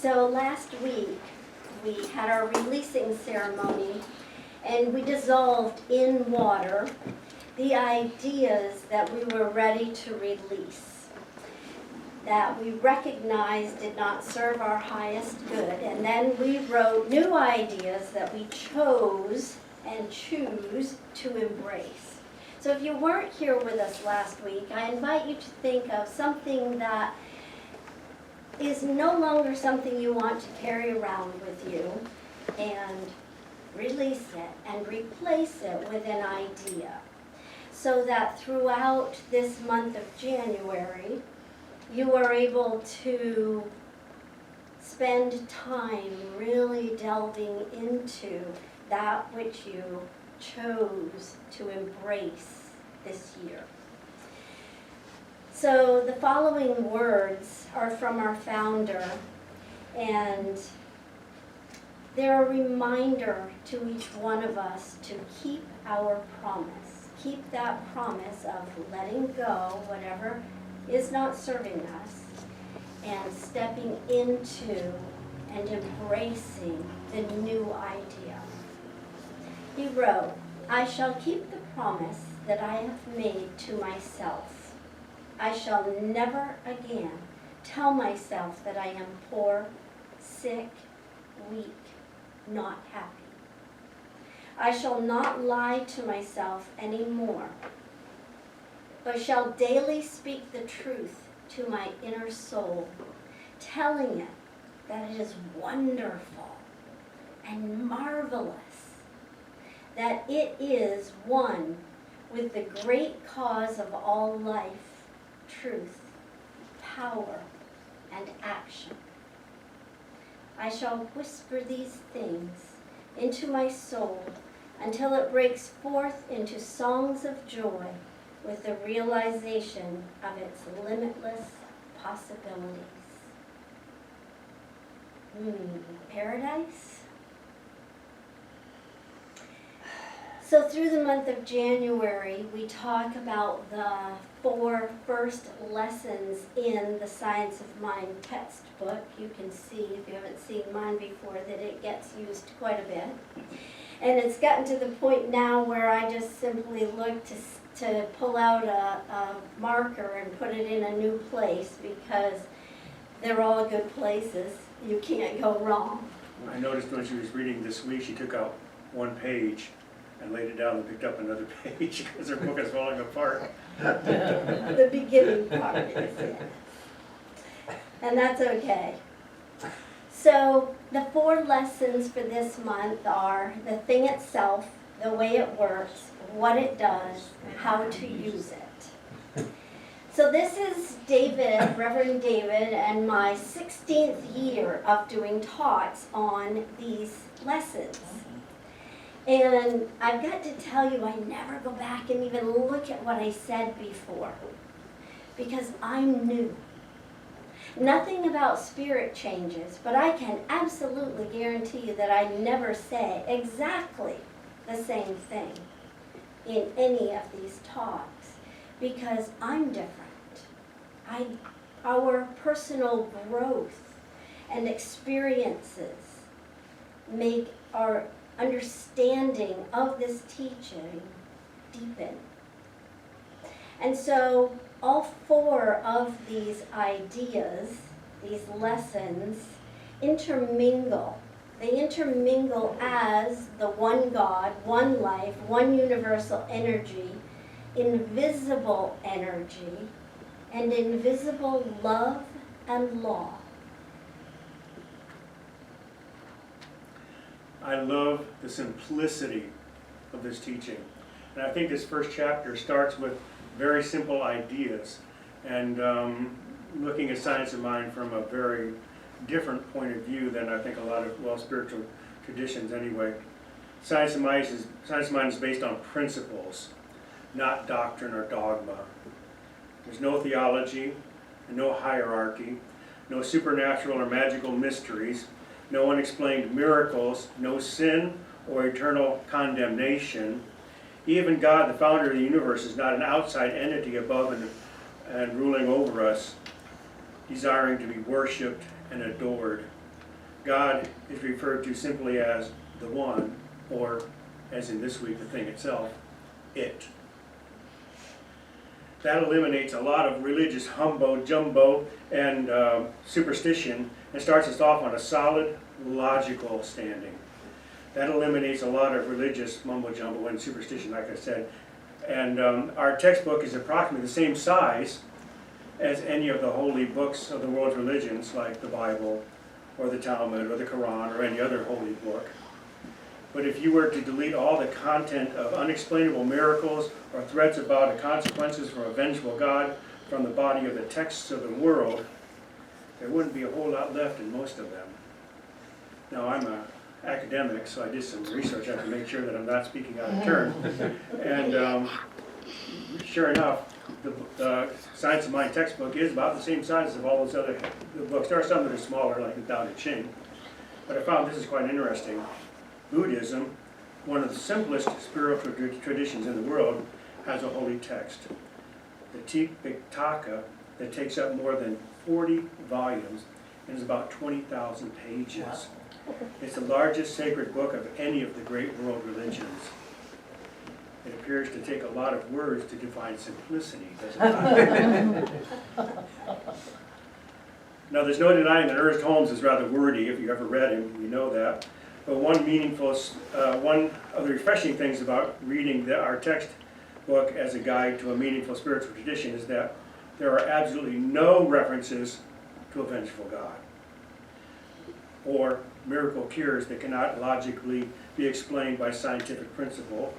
So last week, we had our releasing ceremony, and we dissolved in water the ideas that we were ready to release, that we recognized did not serve our highest good. And then we wrote new ideas that we chose and choose to embrace. So if you weren't here with us last week, I invite you to think of something that is no longer something you want to carry around with you, and release it and replace it with an idea, so that throughout this month of January, you are able to spend time really delving into that which you chose to embrace this year. So the following words are from our founder, and they're a reminder to each one of us to keep our promise. Keep that promise of letting go whatever is not serving us and stepping into and embracing the new idea. He wrote, "I shall keep the promise that I have made to myself. I shall never again tell myself that I am poor, sick, weak, not happy. I shall not lie to myself anymore, but shall daily speak the truth to my inner soul, telling it that it is wonderful and marvelous, that it is one with the great cause of all life, truth, power, and action. I shall whisper these things into my soul until it breaks forth into songs of joy with the realization of its limitless possibilities." Paradise? So through the month of January, we talk about the 4 first lessons in the Science of Mind textbook. You can see, if you haven't seen mine before, that it gets used quite a bit. And it's gotten to the point now where I just simply look to pull out a marker and put it in a new place, because they're all good places. You can't go wrong. I noticed when she was reading this week, she took out one page and laid it down and picked up another page because her book is falling apart. The beginning part is it. And that's okay. So the 4 lessons for this month are the thing itself, the way it works, what it does, how to use it. So this is David, Reverend David, and my 16th year of doing talks on these lessons. And I've got to tell you, I never go back and even look at what I said before, because I'm new. Nothing about spirit changes, but I can absolutely guarantee you that I never say exactly the same thing in any of these talks, because I'm different. Our personal growth and experiences make our understanding of this teaching deepen. And so all 4 of these ideas, these lessons, intermingle. They intermingle as the one God, one life, one universal energy, invisible energy, and invisible love and law. I love the simplicity of this teaching. And I think this first chapter starts with very simple ideas, and looking at Science of Mind from a very different point of view than I think a lot of, spiritual traditions anyway. Science of Mind is based on principles, not doctrine or dogma. There's no theology, no hierarchy, no supernatural or magical mysteries, no unexplained miracles, no sin or eternal condemnation. Even God, the founder of the universe, is not an outside entity above and ruling over us, desiring to be worshipped and adored. God is referred to simply as the one, or, as in this week, the thing itself, it. That eliminates a lot of religious jumbo, and superstition, and starts us off on a solid, logical standing. That eliminates a lot of religious mumbo-jumbo and superstition, like I said. And our textbook is approximately the same size as any of the holy books of the world's religions, like the Bible, or the Talmud, or the Quran, or any other holy book. But if you were to delete all the content of unexplainable miracles or threats about the consequences from a vengeful God from the body of the texts of the world, there wouldn't be a whole lot left in most of them. Now, I'm an academic, so I did some research. I have to make sure that I'm not speaking out of turn. And sure enough, the Science of Mind textbook is about the same size as all those other books. There are some that are smaller, like the Tao Te Ching. But I found this is quite interesting. Buddhism, one of the simplest spiritual traditions in the world, has a holy text. The Tipitaka, that takes up more than 40 volumes and is about 20,000 pages. Wow. It's the largest sacred book of any of the great world religions. It appears to take a lot of words to define simplicity, doesn't it? Now, there's no denying that Ernest Holmes is rather wordy. If you've ever read him, you know that. But one of the refreshing things about reading our textbook as a guide to a meaningful spiritual tradition is that there are absolutely no references to a vengeful God, or miracle cures that cannot logically be explained by scientific principle,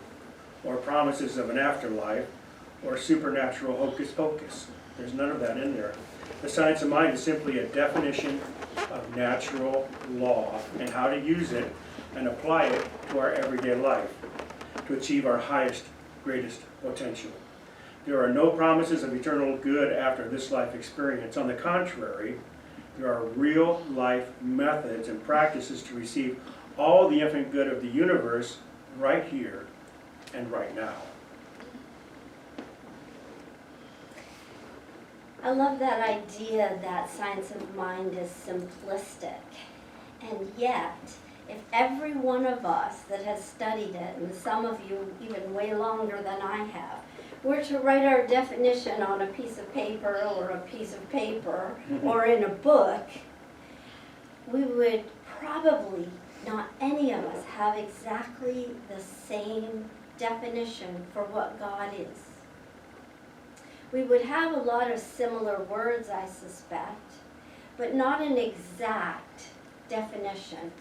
or promises of an afterlife, or supernatural hocus pocus. There's none of that in there. The Science of Mind is simply a definition of natural law and how to use it and apply it to our everyday life to achieve our highest, greatest potential. There are no promises of eternal good after this life experience. On the contrary, there are real life methods and practices to receive all the infinite good of the universe right here and right now. I love that idea that Science of Mind is simplistic. And yet, if every one of us that has studied it, and some of you even way longer than I have, were to write our definition on a piece of paper or in a book, we would probably, not any of us, have exactly the same definition for what God is. We would have a lot of similar words, I suspect, but not an exact definition.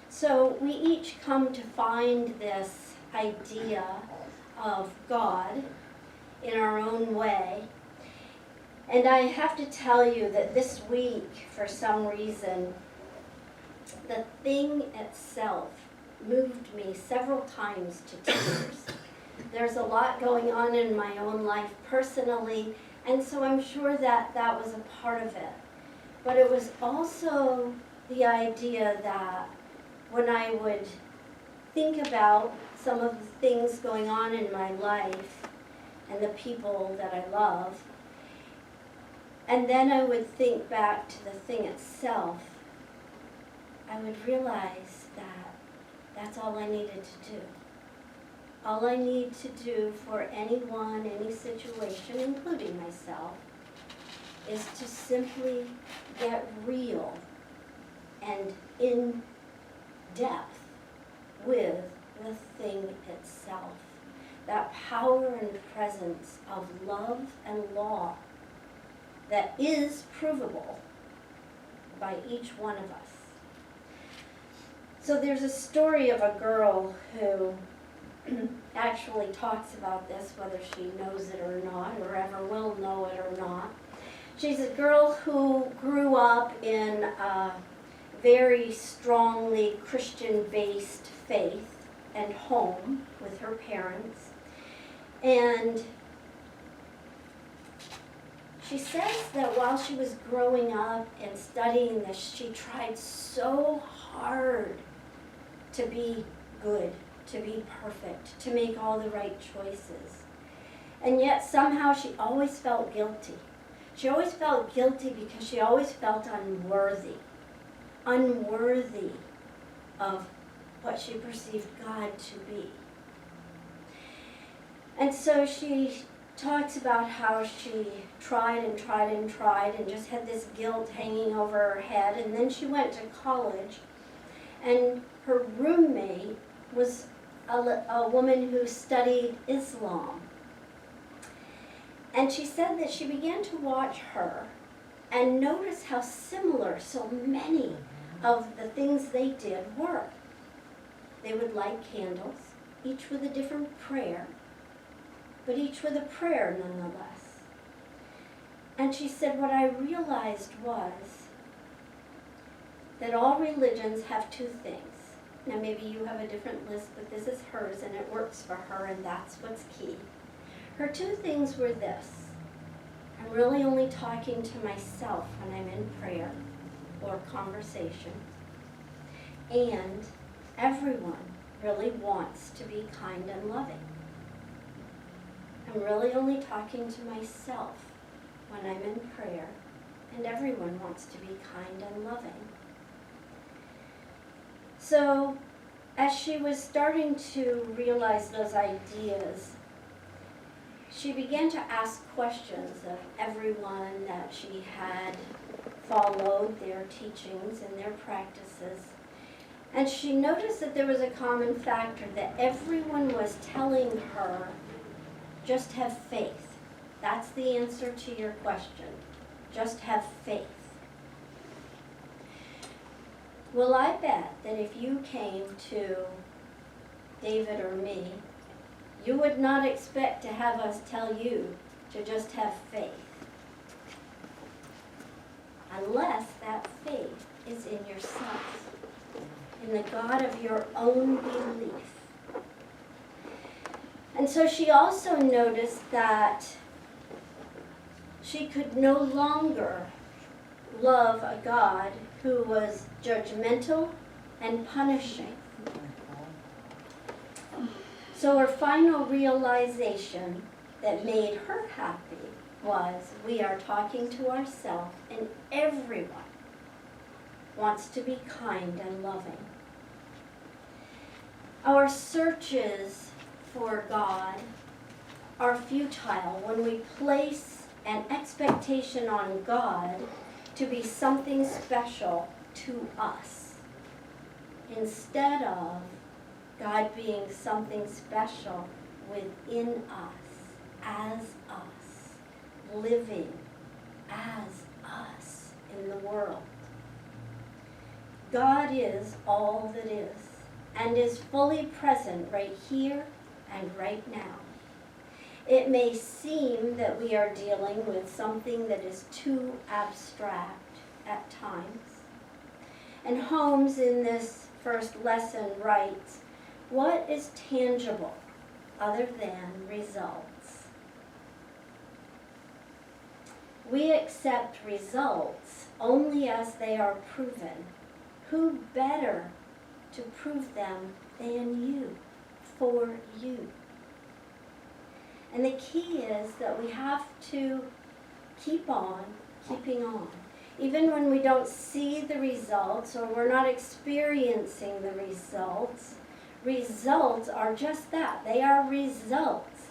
So we each come to find this idea of God in our own way. And I have to tell you that this week, for some reason, the thing itself moved me several times to tears. There's a lot going on in my own life personally, and so I'm sure that that was a part of it. But it was also the idea that when I would think about some of the things going on in my life and the people that I love, and then I would think back to the thing itself, I would realize that that's all I needed to do. All I need to do for anyone, any situation, including myself, is to simply get real and in depth with the thing itself. That power and presence of love and law that is provable by each one of us. So there's a story of a girl who actually talks about this, whether she knows it or not, or ever will know it or not. She's a girl who grew up in a very strongly Christian-based faith and home with her parents. And she says that while she was growing up and studying this, she tried so hard to be good, to be perfect, to make all the right choices. And yet somehow she always felt guilty. She always felt guilty because she always felt unworthy unworthy of what she perceived God to be. And so she talks about how she tried and tried and tried and just had this guilt hanging over her head. And then she went to college, and her roommate was a woman who studied Islam. And she said that she began to watch her and notice how similar so many of the things they did were. They would light candles, each with a different prayer, but each with a prayer nonetheless. And she said, what I realized was that all religions have two things. Now maybe you have a different list, but this is hers and it works for her, and that's what's key. Her two things were this: I'm really only talking to myself when I'm in prayer or conversation, and everyone really wants to be kind and loving. I'm really only talking to myself when I'm in prayer, and everyone wants to be kind and loving. So, as she was starting to realize those ideas, she began to ask questions of everyone that she had followed their teachings and their practices. And she noticed that there was a common factor, that everyone was telling her, just have faith. That's the answer to your question. Just have faith. Well, I bet that if you came to David or me, you would not expect to have us tell you to just have faith, unless that faith is in yourself, in the God of your own belief. And so she also noticed that she could no longer love a God who was judgmental and punishing. So her final realization that made her happy was, we are talking to ourselves, and everyone wants to be kind and loving. Our searches for God are futile when we place an expectation on God to be something special to us, instead of God being something special within us, as us, living as us in the world. God is all that is, and is fully present right here and right now. It may seem that we are dealing with something that is too abstract at times. And Holmes, in this first lesson, writes, what is tangible other than results? We accept results only as they are proven. Who better to prove them than you, for you? And the key is that we have to keep on keeping on. Even when we don't see the results or we're not experiencing the results, results are just that. They are results.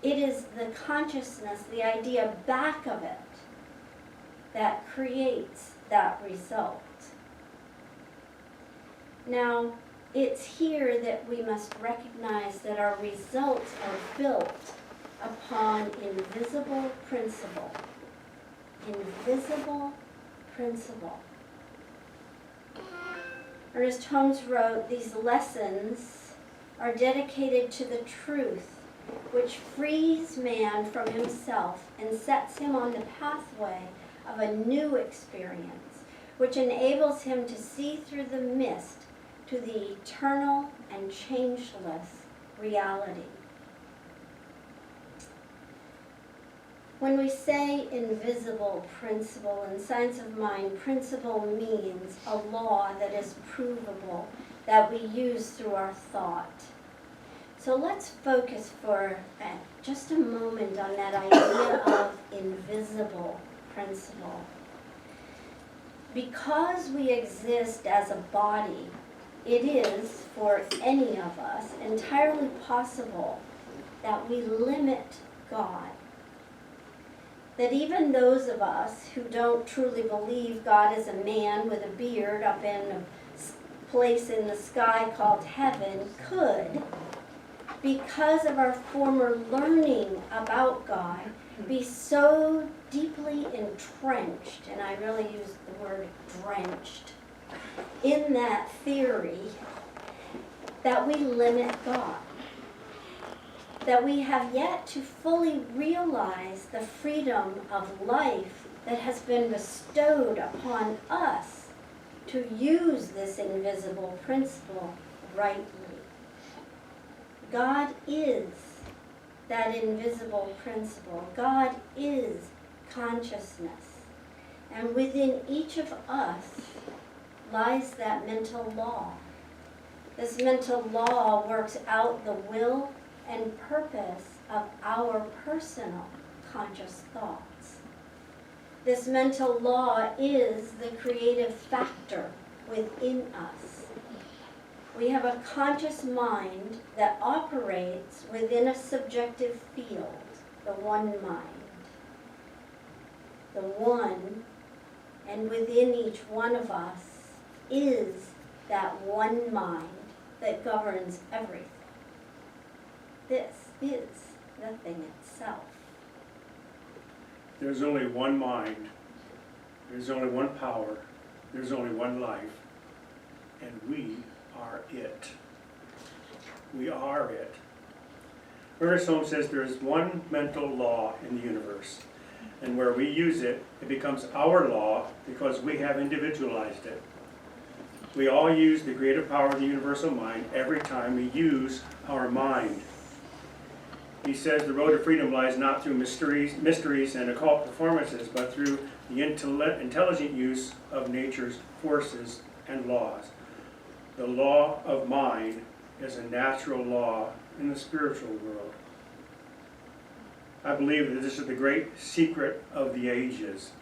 It is the consciousness, the idea back of it, that creates that result. Now, it's here that we must recognize that our results are built upon invisible principle. Invisible principle. Ernest Holmes wrote, these lessons are dedicated to the truth which frees man from himself and sets him on the pathway of a new experience, which enables him to see through the mist to the eternal and changeless reality. When we say invisible principle, in Science of Mind, principle means a law that is provable, that we use through our thought. So let's focus for just a moment on that idea of invisible principle. Because we exist as a body, it is, for any of us, entirely possible that we limit God. That even those of us who don't truly believe God is a man with a beard up in a place in the sky called heaven could, because of our former learning about God, be so deeply entrenched, and I really use the word drenched, in that theory that we limit God. That we have yet to fully realize the freedom of life that has been bestowed upon us to use this invisible principle rightly. God is that invisible principle. God is consciousness. And within each of us lies that mental law. This mental law works out the will and purpose of our personal conscious thoughts. This mental law is the creative factor within us. We have a conscious mind that operates within a subjective field, the one mind. The one, and within each one of us is that one mind that governs everything. This is the thing itself. There's only one mind, there's only one power, there's only one life, and we are it. We are it. Ernest Holmes says there is one mental law in the universe, and where we use it, it becomes our law because we have individualized it. We all use the creative power of the universal mind every time we use our mind. He says the road to freedom lies not through mysteries and occult performances, but through the intelligent use of nature's forces and laws. The law of mind is a natural law in the spiritual world. I believe that this is the great secret of the ages.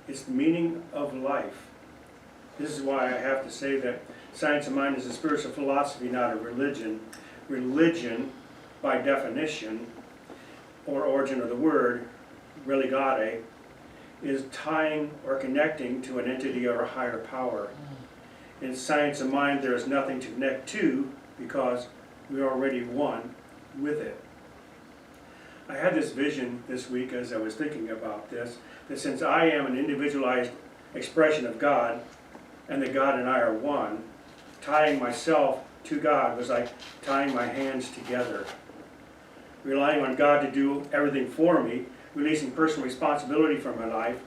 It's the meaning of life. This is why I have to say that science of mind is a spiritual philosophy, not a religion. Religion, by definition, or origin of the word, religare, is tying or connecting to an entity or a higher power. In science of mind, there is nothing to connect to because we are already one with it. I had this vision this week as I was thinking about this, that since I am an individualized expression of God, and that God and I are one, tying myself to God was like tying my hands together. Relying on God to do everything for me, releasing personal responsibility for my life,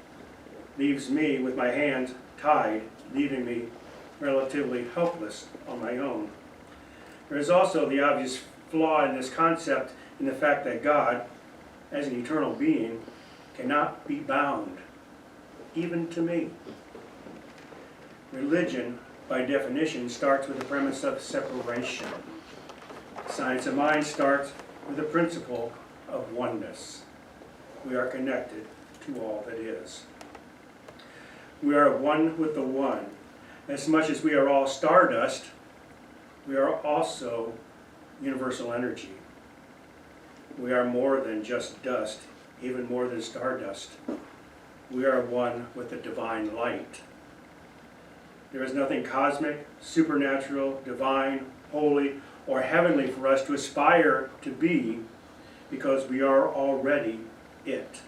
leaves me with my hands tied, leaving me relatively helpless on my own. There is also the obvious flaw in this concept in the fact that God, as an eternal being, cannot be bound, even to me. Religion, by definition, starts with the premise of separation. Science of mind starts with the principle of oneness. We are connected to all that is. We are one with the one. As much as we are all stardust, we are also universal energy. We are more than just dust, even more than stardust. We are one with the divine light. There is nothing cosmic, supernatural, divine, holy, or heavenly for us to aspire to be because we are already it.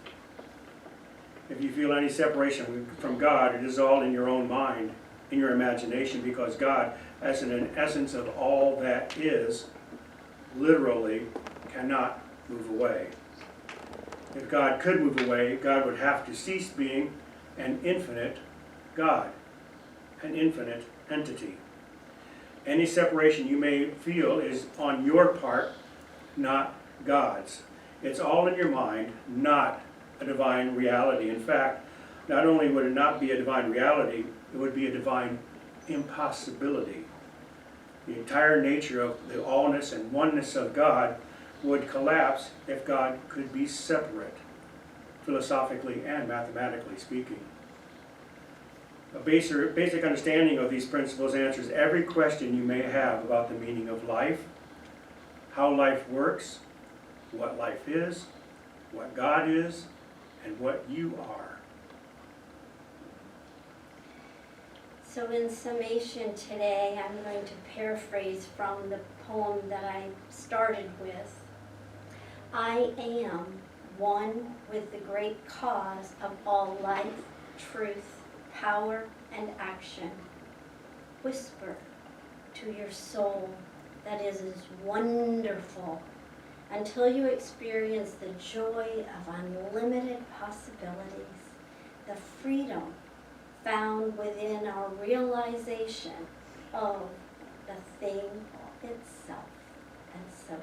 If you feel any separation from God, it is all in your own mind, in your imagination, because God, as an essence of all that is, literally cannot move away. If God could move away, God would have to cease being an infinite God, an infinite entity. Any separation you may feel is on your part, not God's. It's all in your mind, not a divine reality. In fact, not only would it not be a divine reality, it would be a divine impossibility. The entire nature of the allness and oneness of God would collapse if God could be separate, philosophically and mathematically speaking. A basic understanding of these principles answers every question you may have about the meaning of life, how life works, what life is, what God is, and what you are. So in summation today, I'm going to paraphrase from the poem that I started with. I am one with the great cause of all life, truth, power, and action. Whisper to your soul that is as wonderful until you experience the joy of unlimited possibilities, the freedom found within our realization of the thing itself. And so.